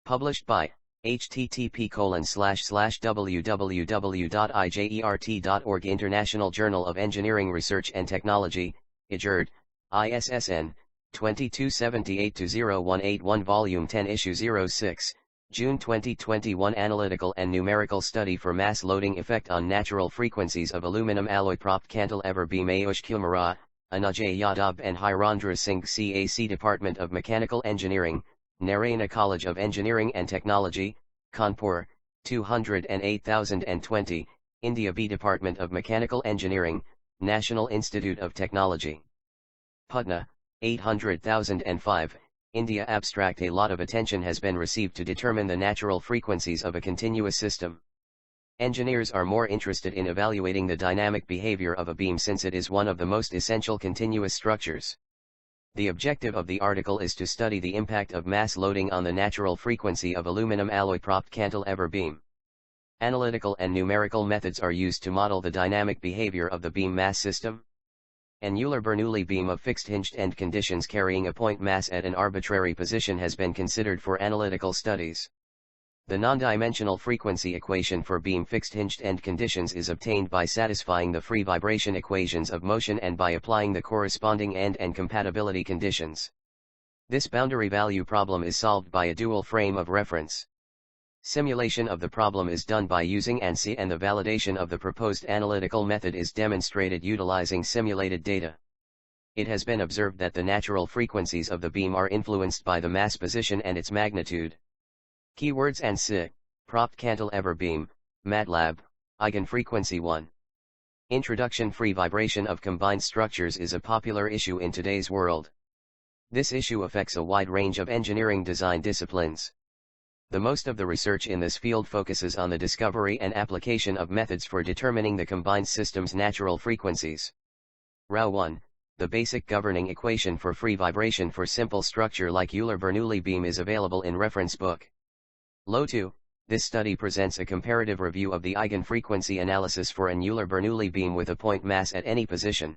Published by http://www.ijert.org International Journal of Engineering Research and Technology, IJERT, ISSN, 2278-0181 Volume 10 Issue 06, June 2021 Analytical and Numerical Study for Mass Loading Effect on Natural Frequencies of Aluminum Alloy Propped Cantilever Beam Ayush Kumar, Anuj Yadav and Hirendra Singh CAC Department of Mechanical Engineering, Narayana College of Engineering and Technology, Kanpur, 208,020, India B Department of Mechanical Engineering, National Institute of Technology. Putna, 800,005, India Abstract. A lot of attention has been received to determine the natural frequencies of a continuous system. Engineers are more interested in evaluating the dynamic behavior of a beam since it is one of the most essential continuous structures. The objective of the article is to study the impact of mass loading on the natural frequency of aluminum alloy propped cantilever beam. Analytical and numerical methods are used to model the dynamic behavior of the beam mass system. An Euler-Bernoulli beam of fixed-hinged end conditions carrying a point mass at an arbitrary position has been considered for analytical studies. The non-dimensional frequency equation for beam fixed-hinged end conditions is obtained by satisfying the free vibration equations of motion and by applying the corresponding end and compatibility conditions. This boundary value problem is solved by a dual frame of reference. Simulation of the problem is done by using ANSYS, and the validation of the proposed analytical method is demonstrated utilizing simulated data. It has been observed that the natural frequencies of the beam are influenced by the mass position and its magnitude. Keywords: ANSYS, propped cantilever beam, MATLAB, eigenfrequency 1. Introduction. Free vibration of combined structures is a popular issue in today's world. This issue affects a wide range of engineering design disciplines. The most of the research in this field focuses on the discovery and application of methods for determining the combined system's natural frequencies. Row 1. The basic governing equation for free vibration for simple structure like Euler-Bernoulli beam is available in reference book. Low 2. This study presents a comparative review of the eigenfrequency analysis for an Euler-Bernoulli beam with a point mass at any position.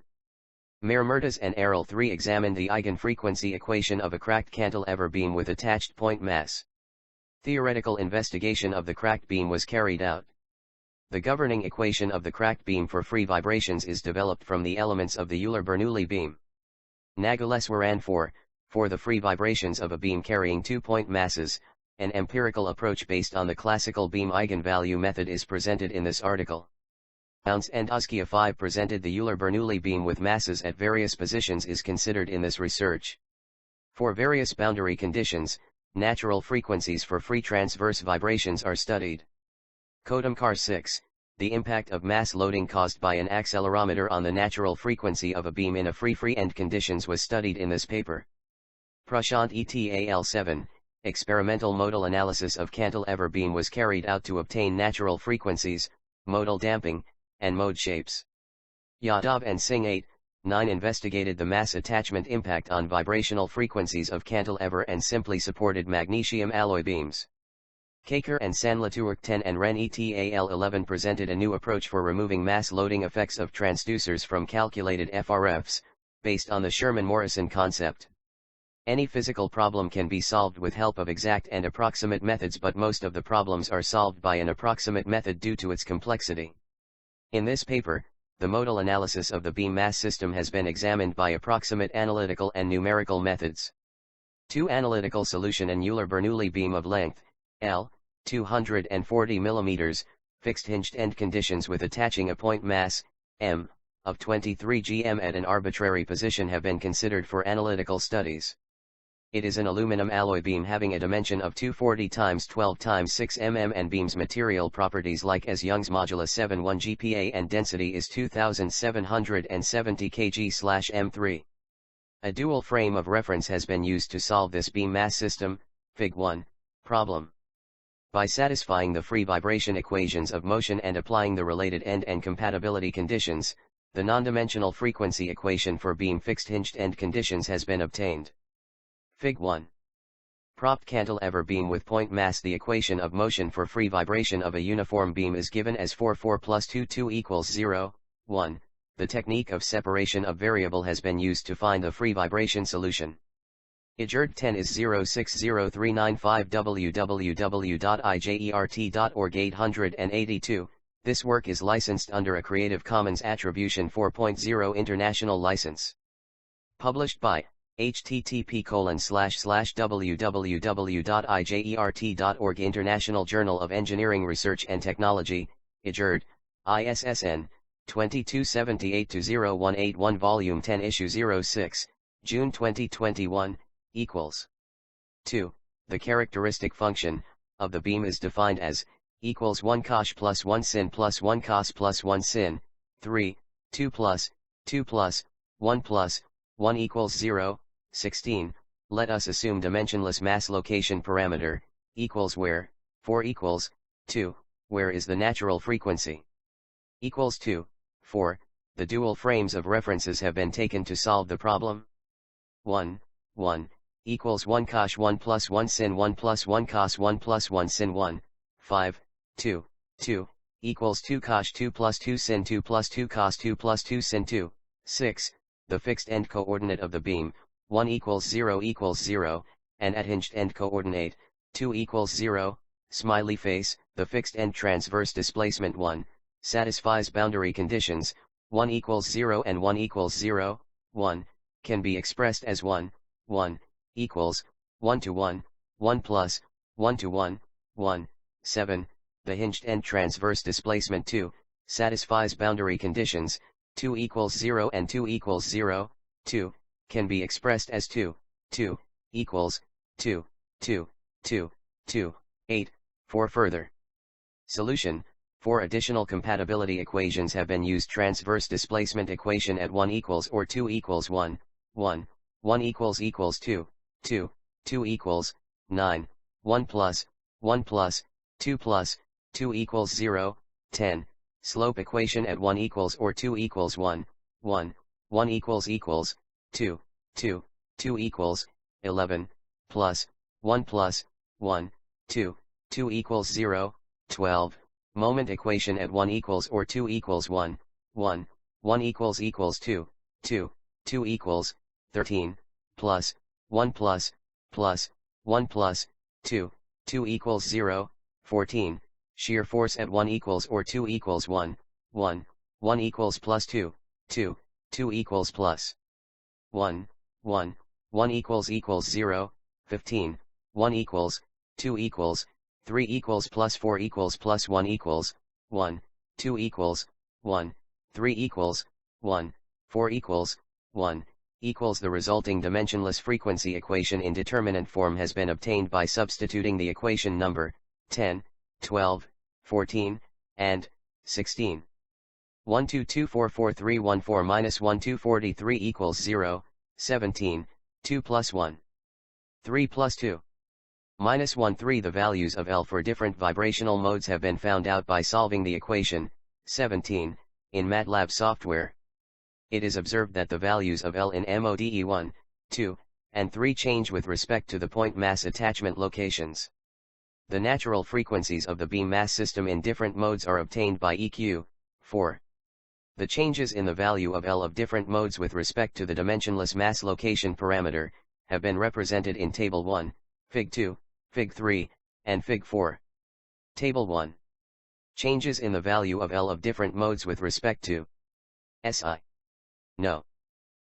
Mertes and Errol 3 examined the eigenfrequency equation of a cracked cantilever beam with attached point mass. Theoretical investigation of the cracked beam was carried out. The governing equation of the cracked beam for free vibrations is developed from the elements of the Euler-Bernoulli beam. Nageleswaran 4. For the free vibrations of a beam carrying 2 point masses, an empirical approach based on the classical beam eigenvalue method is presented in this article. Ounce and Uskia 5 presented the Euler-Bernoulli beam with masses at various positions is considered in this research. For various boundary conditions, natural frequencies for free transverse vibrations are studied. Kodamkar 6. The impact of mass loading caused by an accelerometer on the natural frequency of a beam in a free end conditions was studied in this paper. Prashant et al. 7. Experimental modal analysis of cantilever beam was carried out to obtain natural frequencies, modal damping, and mode shapes. Yadav and Singh 8. 9 investigated the mass attachment impact on vibrational frequencies of cantilever and simply supported magnesium alloy beams. Kaker and Sanlatour 10 and Ren et al. 11 presented a new approach for removing mass loading effects of transducers from calculated FRFs, based on the Sherman-Morrison concept. Any physical problem can be solved with help of exact and approximate methods, but most of the problems are solved by an approximate method due to its complexity. In this paper, the modal analysis of the beam mass system has been examined by approximate analytical and numerical methods. 2 Analytical solution and Euler-Bernoulli beam of length, L, 240 mm, fixed-hinged end conditions with attaching a point mass, M, of 23 gm at an arbitrary position have been considered for analytical studies. It is an aluminum alloy beam having a dimension of 240 x 12 x 6 mm and beam's material properties like as Young's modulus 7.1 GPa and density is 2770 kg/m3. A dual frame of reference has been used to solve this beam mass system, Fig. 1, problem. By satisfying the free vibration equations of motion and applying the related end and compatibility conditions, the non-dimensional frequency equation for beam fixed-hinged end conditions has been obtained. Fig. 1. Propped cantilever beam with point mass. The equation of motion for free vibration of a uniform beam is given as 4 plus 2 = 0, 1. The technique of separation of variable has been used to find the free vibration solution. IJERT 10 is 060395 www.ijert.org 882. This work is licensed under a Creative Commons Attribution 4.0 International License. Published by http://www.ijert.org International Journal of Engineering Research and Technology, IJERT, ISSN, 2278-0181 Volume 10 Issue 06, June 2021, equals 2. The characteristic function of the beam is defined as equals 1 cosh plus 1 sin plus 1 cos plus 1 sin, 3, 2 plus 1 plus 1 equals 0, 16. Let us assume dimensionless mass location parameter equals where, 4 equals 2, where is the natural frequency equals 2, 4. The dual frames of references have been taken to solve the problem. 1, 1, equals 1 cosh 1 plus 1 sin 1 plus 1 cos 1 plus 1 sin 1, 5, 2, 2, equals 2 cosh 2 plus 2 sin 2 plus 2 cos 2 plus 2 sin 2, 6. The fixed end coordinate of the beam, 1 equals 0, and at hinged end coordinate, 2 equals 0, smiley face. The fixed end transverse displacement 1, satisfies boundary conditions, 1 equals 0 and 1 equals 0, 1, can be expressed as 1, 1, equals, 1 to 1, 1 plus, 1 to 1, 1, 7. The hinged end transverse displacement 2, satisfies boundary conditions, 2 equals 0 and 2 equals 0, 2, can be expressed as 2, 2, equals, 2, 2, 2, 2, 8, 4 further. Solution: 4 additional compatibility equations have been used. Transverse displacement equation at 1 equals or 2 equals 1, 1, 1 equals 2, 2, 2 equals 9, 1 plus 2 plus 2 equals 0, 10. Slope equation at 1 equals or 2 equals 1, 1, 1 equals 2, 2, 2 equals 11, plus 1, 2, 2 equals 0, 12. Moment equation at 1 equals or 2 equals 1, 1, 1 equals 2, 2, 2 equals 13, plus 1 plus 1 plus 2, 2 equals 0, 14. Shear force at 1 equals or 2 equals 1, 1, 1 equals plus 2, 2, 2 equals plus 1, 1, 1 equals 0, 15, 1 equals, 2 equals, 3 equals plus 4 equals plus 1 equals, 1, 2 equals, 1, 3 equals, 1, 4 equals, 1, equals. The resulting dimensionless frequency equation in determinant form has been obtained by substituting the equation number 10, 12, 14, and 16. 1224431 minus 1243 equals 0, 17, 2 plus 1. 3 plus 2. Minus 1 3. The values of L for different vibrational modes have been found out by solving the equation 17 in MATLAB software. It is observed that the values of L in MODE 1, 2, and 3 change with respect to the point mass attachment locations. The natural frequencies of the beam mass system in different modes are obtained by EQ 4. The changes in the value of L of different modes with respect to the dimensionless mass location parameter have been represented in Table 1, Fig 2, Fig 3, and Fig 4. Table 1. Changes in the value of L of different modes with respect to SI. No.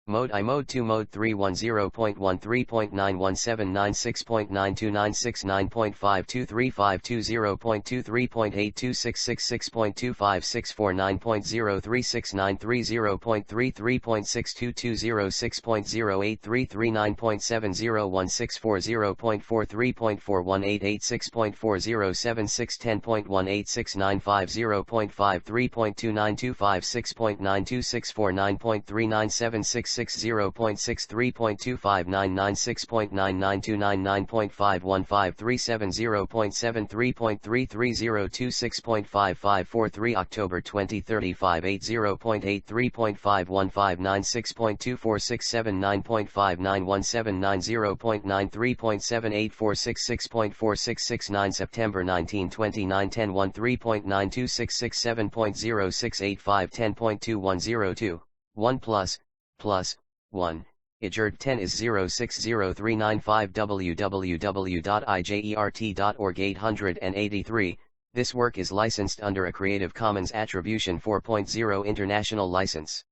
Mode I, Mode 2, Mode 3 6.92996.9299515397610.183.6.9251543.299769.51536.0.63.2599.6.926.553 October 2035 80.83.519.246.59179.0.93.784666.46669 September 1929 10.13.926667.0685 10.2102 1 plus 1 IJERT 10 is 060395 www.ijert.org 883. This work is licensed under a Creative Commons Attribution 4.0 International License.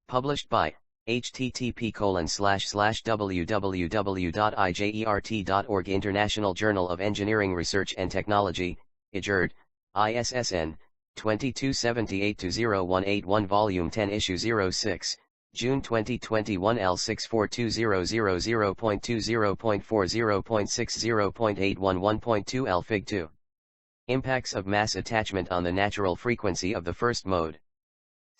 Published by http://www.ijert.org International Journal of Engineering Research and Technology, IJERT, ISSN, 2278-0181 Volume 10 Issue 06, June 2021 L64200.20.40.60.811.2 L Fig 2. Impacts of mass attachment on the natural frequency of the first mode.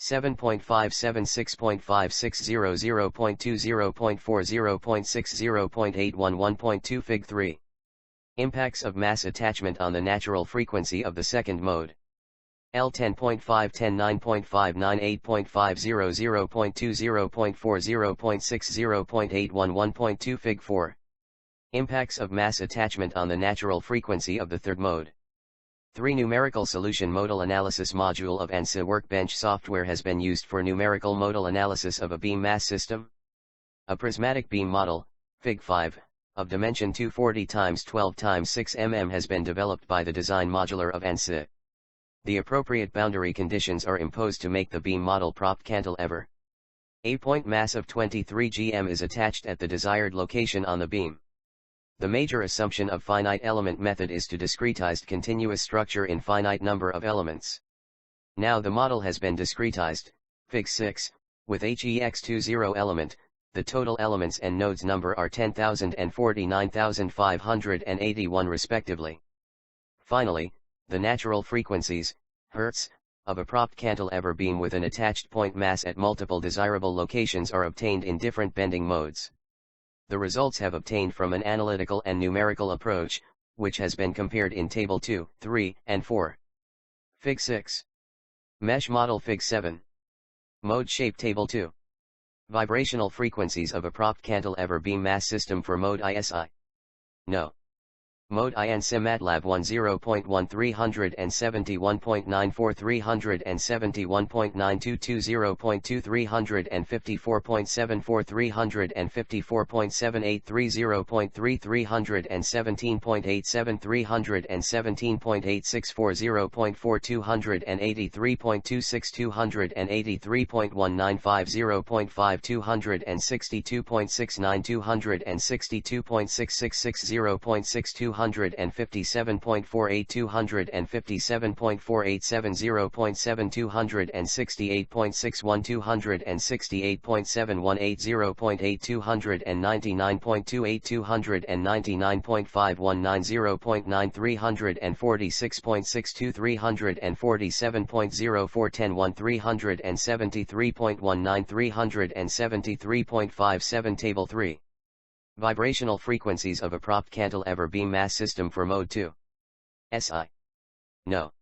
7.576.5600.20.40.60.811.2 Fig 3. Impacts of mass attachment on the natural frequency of the second mode. L10.510.9.500.20.40.60.811.2 Fig 4. Impacts of mass attachment on the natural frequency of the third mode. 3. Numerical Solution Modal Analysis Module of ANSYS Workbench software has been used for numerical modal analysis of a beam mass system. A prismatic beam model, Fig 5, of dimension 240 x 12 x 6 mm has been developed by the design modular of ANSYS. The appropriate boundary conditions are imposed to make the beam model propped cantilever. A point mass of 23 gm is attached at the desired location on the beam. The major assumption of finite element method is to discretized continuous structure in finite number of elements. Now the model has been discretized, Fig 6, with HEX20 element, the total elements and nodes number are 10,000 and 49,581 respectively. Finally, the natural frequencies, Hz, of a propped cantilever beam with an attached point mass at multiple desirable locations are obtained in different bending modes. The results have obtained from an analytical and numerical approach, which has been compared in Table 2, 3, and 4. Fig 6. Mesh model Fig 7. Mode shape Table 2. Vibrational frequencies of a propped cantilever beam mass system for mode ISI. No. Mode INSYS MATLAB 10.1 371.94 371.92 20.2 354.74 354.78 30.3 317.87 317.864 0.4 283.26 283.195 0.5 262.69 262.666 0.6 257.48 257.487 0.7 268.61 268.718 0.8 299.28 299.519 0.9 346.62 347.04 10 1 373.19 373.57 Table 3. Vibrational frequencies of a propped cantilever beam mass system for Mode 2. SI. No.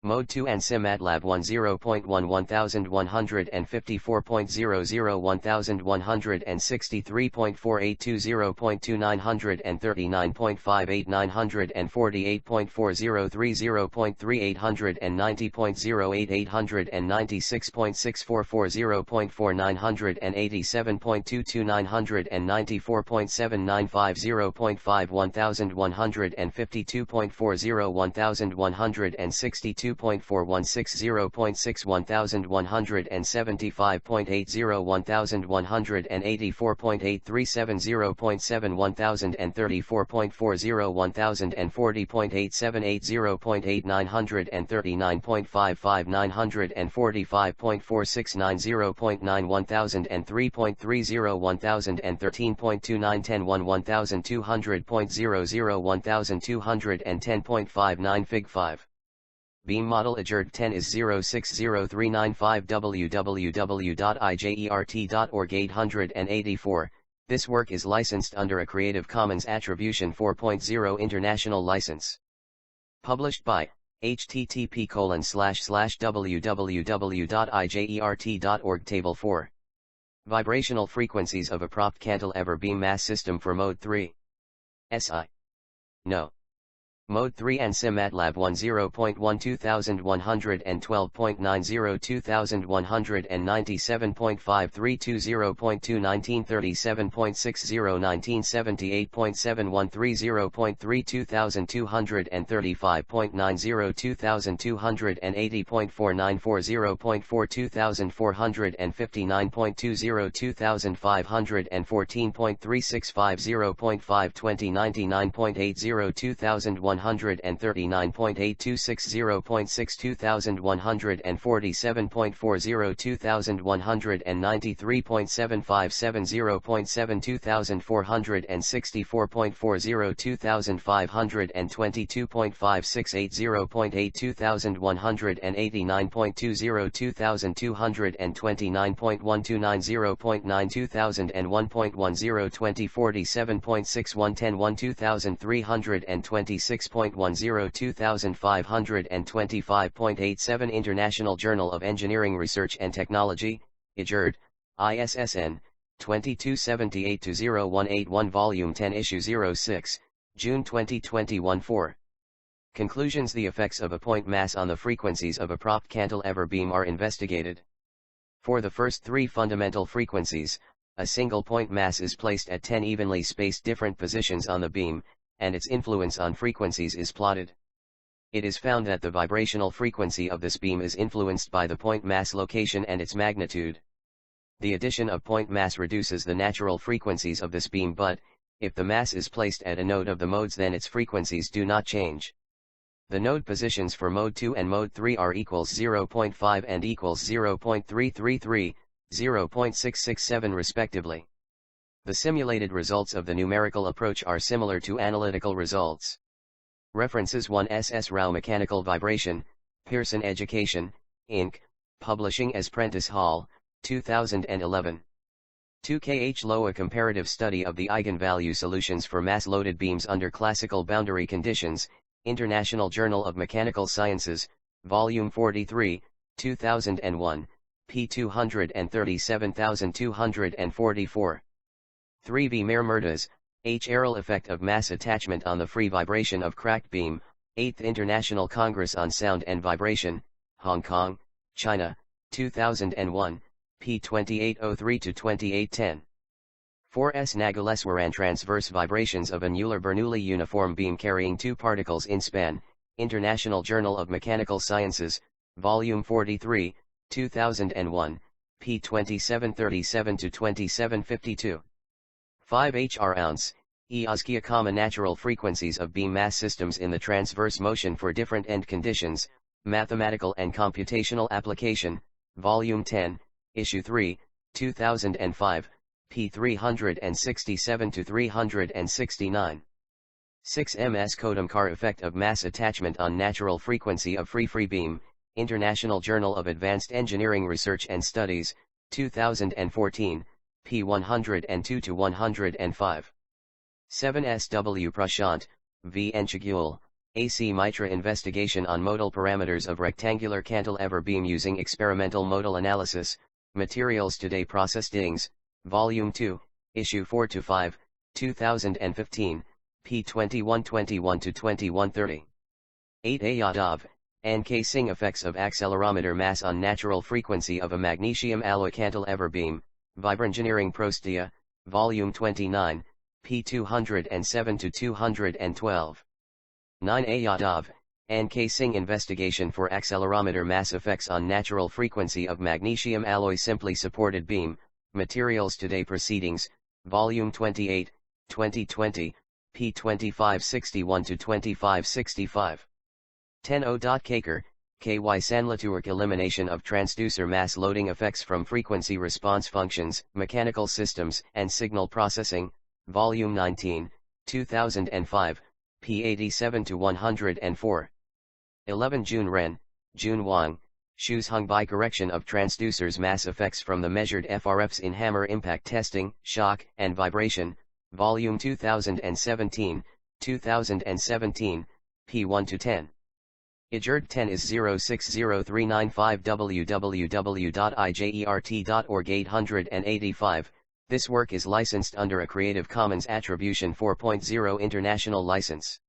Mode 2 ANSYS MATLAB 10.1 1154.00 1163.482 0.2 939.58 948.403 0.3 890.08 896.644 0.4 987.22 994.795 0.5 1152.40 1162 2.416 0.6 1175.80 1184.837 0.7 1034.40 1040.878 0.8 939.55 945.469 0.9 1003.30 1013.29 10 1 1200.00 1210.59 Fig 5. Beam model IJERT 10 is 060395 www.ijert.org 884. This work is licensed under a Creative Commons Attribution 4.0 International License. Published by http://www.ijert.org Table 4. Vibrational frequencies of a propped cantilever beam mass system for Mode 3. SI. No. Mode 3 ANSYS MATLAB 10.1 2112.90 2197.53 20.2 1937.60 1978.7130.3 2235.90 2280.4940.4 2459.20 2514.365 0.5 2099.80 2139.8260.6 2147.40 2193.757 2464.40 2522.568 0.8 2189.20 2229.129 0.9 2001.10 2047.6110 2326.10 2525.87 International Journal of Engineering Research and Technology, IJERT, ISSN, 2278-0181 Volume 10 Issue 06, June 2021 4. Conclusions: the effects of a point mass on the frequencies of a propped cantilever beam are investigated. For the first three fundamental frequencies, a single point mass is placed at 10 evenly spaced different positions on the beam, and its influence on frequencies is plotted. It is found that the vibrational frequency of this beam is influenced by the point mass location and its magnitude. The addition of point mass reduces the natural frequencies of this beam, but, if the mass is placed at a node of the modes, then its frequencies do not change. The node positions for mode 2 and mode 3 are equals 0.5 and equals 0.333, 0.667 respectively. The simulated results of the numerical approach are similar to analytical results. References: 1 S. Rao Mechanical Vibration, Pearson Education, Inc., Publishing as Prentice Hall, 2011. 2 K. H. Lowe, A Comparative Study of the Eigenvalue Solutions for Mass-Loaded Beams Under Classical Boundary Conditions, International Journal of Mechanical Sciences, Volume 43, 2001, p. 237244. 3 V. Mermurdas, H. Errol Effect of Mass Attachment on the Free Vibration of Cracked Beam, 8th International Congress on Sound and Vibration, Hong Kong, China, 2001, p. 2803-2810. 4 S. Nagaleswaran Transverse Vibrations of an Euler-Bernoulli Uniform Beam Carrying Two Particles in Span, International Journal of Mechanical Sciences, Volume 43, 2001, p. 2737-2752. 5 Hr ounce, Iozkia, natural frequencies of beam mass systems in the transverse motion for different end conditions, Mathematical and Computational Application, Volume 10, Issue 3, 2005, p. 367-369. 6 Ms. Kodamkar Effect of Mass Attachment on Natural Frequency of Free Beam, International Journal of Advanced Engineering Research and Studies, 2014, p. 102-105. 7 S. W. Prashant, V. Enchigul, A.C. Mitra Investigation on Modal Parameters of Rectangular Cantilever Beam Using Experimental Modal Analysis, Materials Today Processings, Volume 2, Issue 4-5, 2015, p. 2121-2130. 8 A. Yadav, N. K. Singh Effects of Accelerometer Mass on Natural Frequency of a Magnesium Alloy Cantilever Beam, Vibrengineering Prostia, Volume 29, p. 207-212. 9 A. Yadav, N. K. Singh Investigation for Accelerometer Mass Effects on Natural Frequency of Magnesium Alloy Simply Supported Beam, Materials Today Proceedings, Volume 28, 2020, p. 2561-2565. 10 O. Kaker, K. Y. Sanlatuark Elimination of Transducer Mass Loading Effects from Frequency Response Functions, Mechanical Systems and Signal Processing, Volume 19, 2005, p. 87-104. 11 Jun Ren, Jun Wang, Shoes Hung by Correction of Transducers Mass Effects from the Measured FRFs in Hammer Impact Testing, Shock and Vibration, Volume 2017, 2017, p. 1-10. IJERT 10 is 060395 www.ijert.org 885. This work is licensed under a Creative Commons Attribution 4.0 International License.